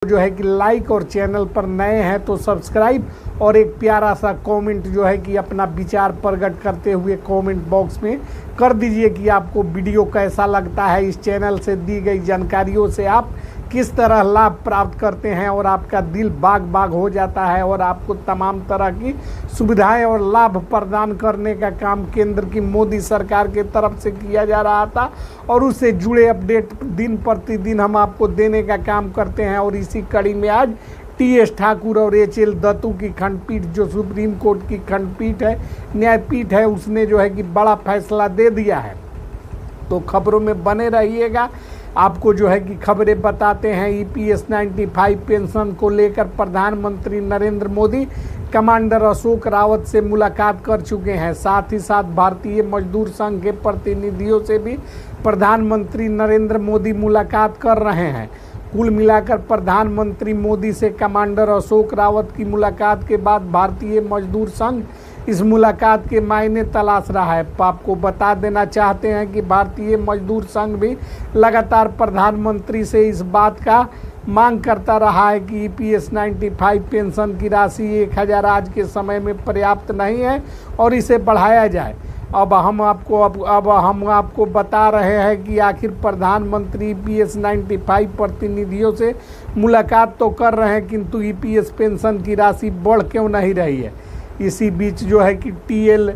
जो है कि लाइक और चैनल पर नए हैं तो सब्सक्राइब और एक प्यारा सा कमेंट जो है कि अपना विचार प्रकट करते हुए कमेंट बॉक्स में कर दीजिए कि आपको वीडियो कैसा लगता है। इस चैनल से दी गई जानकारियों से आप किस तरह लाभ प्राप्त करते हैं और आपका दिल बाग बाग हो जाता है और आपको तमाम तरह की सुविधाएं और लाभ प्रदान करने का काम केंद्र की मोदी सरकार के तरफ से किया जा रहा था और उससे जुड़े अपडेट दिन प्रतिदिन हम आपको देने का काम करते हैं। और इसी कड़ी में आज टी.एस. ठाकुर और एच.एल. दत्तू की खंडपीठ, जो सुप्रीम कोर्ट की खंडपीठ है, न्यायपीठ है, उसने जो है कि बड़ा फैसला दे दिया है। तो खबरों में बने रहिएगा, आपको जो है कि खबरें बताते हैं। EPS 95 पेंशन को लेकर प्रधानमंत्री नरेंद्र मोदी कमांडर अशोक रावत से मुलाकात कर चुके हैं। साथ ही साथ भारतीय मजदूर संघ के प्रतिनिधियों से भी प्रधानमंत्री नरेंद्र मोदी मुलाकात कर रहे हैं। कुल मिलाकर प्रधानमंत्री मोदी से कमांडर अशोक रावत की मुलाकात के बाद भारतीय मजदूर संघ इस मुलाकात के मायने तलाश रहा है। आपको बता देना चाहते हैं कि भारतीय मजदूर संघ भी लगातार प्रधानमंत्री से इस बात का मांग करता रहा है कि EPS 95 पेंशन की राशि 1000 आज के समय में पर्याप्त नहीं है और इसे बढ़ाया जाए। अब हम आपको बता रहे हैं कि आखिर प्रधानमंत्री EPS 95 प्रतिनिधियों से मुलाकात तो कर रहे हैं, किंतु EPS पेंशन की राशि बढ़ क्यों नहीं रही है। इसी बीच जो है कि TL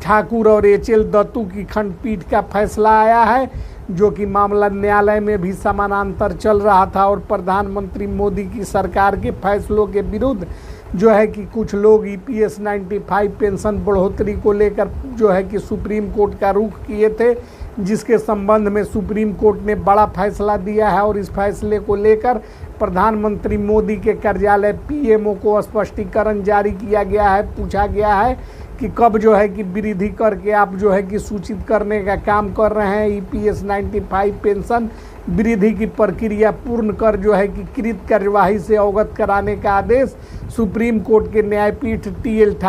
ठाकुर और एच.एल. दत्तू की खंडपीठ का फैसला आया है, जो कि मामला न्यायालय में भी समानांतर चल रहा था और प्रधानमंत्री मोदी की सरकार के फैसलों के विरुद्ध जो है कि कुछ लोग EPS 95 पेंशन बढ़ोतरी को लेकर जो है कि सुप्रीम कोर्ट का रुख किए थे, जिसके संबंध में सुप्रीम कोर्ट ने बड़ा फैसला दिया है। और इस फैसले को लेकर प्रधानमंत्री मोदी के कार्यालय PMO को स्पष्टीकरण जारी किया गया है। पूछा गया है कि कब जो है कि वृद्धि करके आप जो है कि सूचित करने का काम कर रहे हैं। EPS 95 पेंशन वृद्धि की प्रक्रिया पूर्ण कर जो है कि कृत कार्यवाही से अवगत कराने का आदेश सुप्रीम कोर्ट के न्यायपीठ TS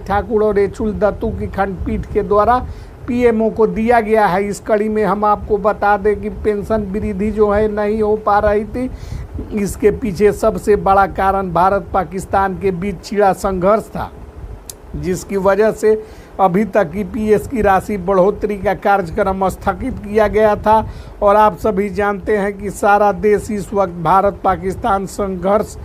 ठाकुर और एच.एल. दत्तू की खंडपीठ के द्वारा PMO को दिया गया है। इस कड़ी में हम आपको बता दें कि पेंशन वृद्धि जो है नहीं हो पा रही थी। इसके पीछे सबसे बड़ा कारण भारत पाकिस्तान के बीच छिड़ा संघर्ष था, जिसकी वजह से अभी तक EPS की राशि बढ़ोतरी का कार्यक्रम स्थगित किया गया था। और आप सभी जानते हैं कि सारा देश इस वक्त भारत पाकिस्तान संघर्ष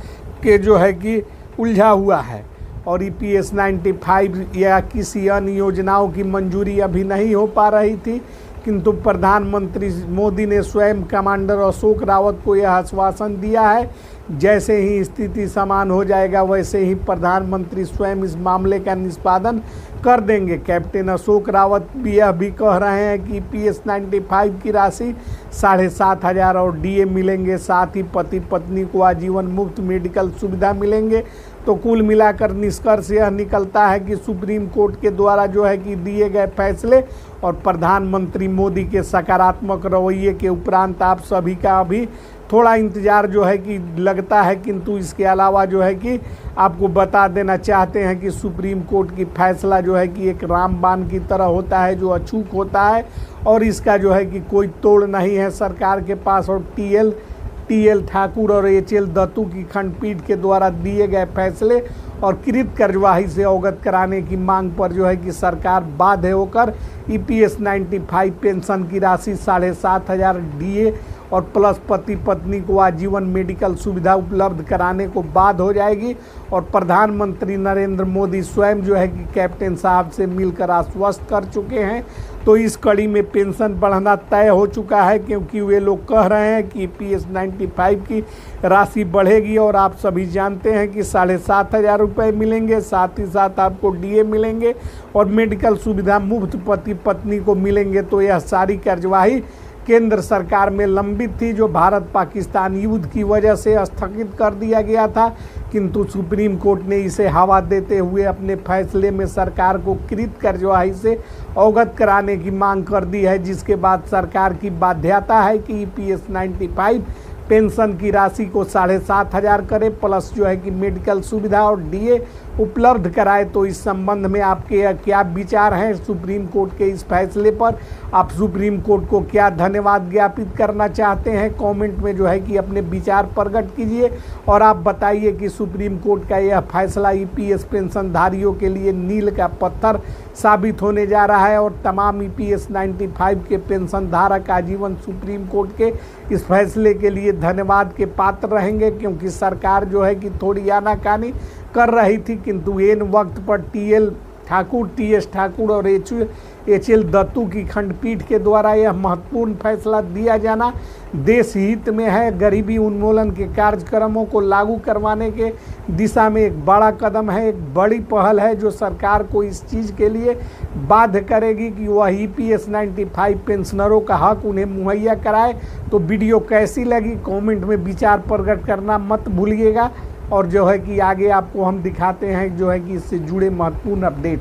के जो है कि उलझा हुआ है और EPS 95 या किसी अन्य योजनाओं की मंजूरी अभी नहीं हो पा रही थी, किंतु प्रधानमंत्री मोदी ने स्वयं कमांडर अशोक रावत को यह आश्वासन दिया है, जैसे ही स्थिति समान हो जाएगा वैसे ही प्रधानमंत्री स्वयं इस मामले का निष्पादन कर देंगे। कैप्टन अशोक रावत भी यह भी कह रहे हैं कि EPS 95 की राशि 7500 और DA मिलेंगे, साथ ही पति पत्नी को आजीवन मुफ्त मेडिकल सुविधा मिलेंगे। तो कुल मिलाकर निष्कर्ष यह निकलता है कि सुप्रीम कोर्ट के द्वारा जो है कि दिए गए फैसले और प्रधानमंत्री मोदी के सकारात्मक रवैये के उपरांत आप सभी का अभी थोड़ा इंतज़ार जो है कि लगता है, किंतु इसके अलावा जो है कि आपको बता देना चाहते हैं कि सुप्रीम कोर्ट की फैसला जो है कि एक रामबाण की तरह होता है, जो अचूक होता है और इसका जो है कि कोई तोड़ नहीं है सरकार के पास। और TL ठाकुर और एच.एल. दत्तू की खंडपीठ के द्वारा दिए गए फैसले और कृत कार्यवाही से अवगत कराने की मांग पर जो है कि सरकार बाध्य होकर EPS 95 पेंशन की राशि 7500 DA और प्लस पति पत्नी को आजीवन मेडिकल सुविधा उपलब्ध कराने को बाध्य हो जाएगी। और प्रधानमंत्री नरेंद्र मोदी स्वयं जो है कि कैप्टन साहब से मिलकर आश्वस्त कर चुके हैं। तो इस कड़ी में पेंशन बढ़ना तय हो चुका है, क्योंकि वे लोग कह रहे हैं कि EPS 95 की राशि बढ़ेगी और आप सभी जानते हैं कि 7500 रुपये मिलेंगे, साथ ही साथ आपको DA मिलेंगे और मेडिकल सुविधा मुफ्त पति पत्नी को मिलेंगे। तो यह सारी कार्यवाही केंद्र सरकार में लंबित थी, जो भारत पाकिस्तान युद्ध की वजह से स्थगित कर दिया गया था, किंतु सुप्रीम कोर्ट ने इसे हवा देते हुए अपने फैसले में सरकार को कृत कार्यवाही से अवगत कराने की मांग कर दी है, जिसके बाद सरकार की बाध्यता है कि EPS 95 पेंशन की राशि को 7500 करे, प्लस जो है कि मेडिकल सुविधा और DA उपलब्ध कराए। तो इस संबंध में आपके क्या विचार हैं सुप्रीम कोर्ट के इस फैसले पर? आप सुप्रीम कोर्ट को क्या धन्यवाद ज्ञापित करना चाहते हैं? कमेंट में जो है कि अपने विचार प्रकट कीजिए और आप बताइए कि सुप्रीम कोर्ट का यह फैसला ईपीएस पेंशनधारियों के लिए मील का पत्थर साबित होने जा रहा है और तमाम ईपीएस 95 के पेंशन धारक आजीवन सुप्रीम कोर्ट के इस फैसले के लिए धन्यवाद के पात्र रहेंगे, क्योंकि सरकार जो है कि थोड़ी आनाकानी कर रही थी, किंतु एन वक्त पर टीएस ठाकुर और एचएल दत्तू की खंडपीठ के द्वारा यह महत्वपूर्ण फैसला दिया जाना देश हित में है। गरीबी उन्मूलन के कार्यक्रमों को लागू करवाने के दिशा में एक बड़ा कदम है, एक बड़ी पहल है जो सरकार को इस चीज़ के लिए बाध्य करेगी कि वह ईपीएस 95 पेंशनरों का हक उन्हें मुहैया कराए। तो वीडियो कैसी लगी कमेंट में विचार प्रकट करना मत भूलिएगा और जो है कि आगे आपको हम दिखाते हैं जो है कि इससे जुड़े महत्वपूर्ण अपडेट।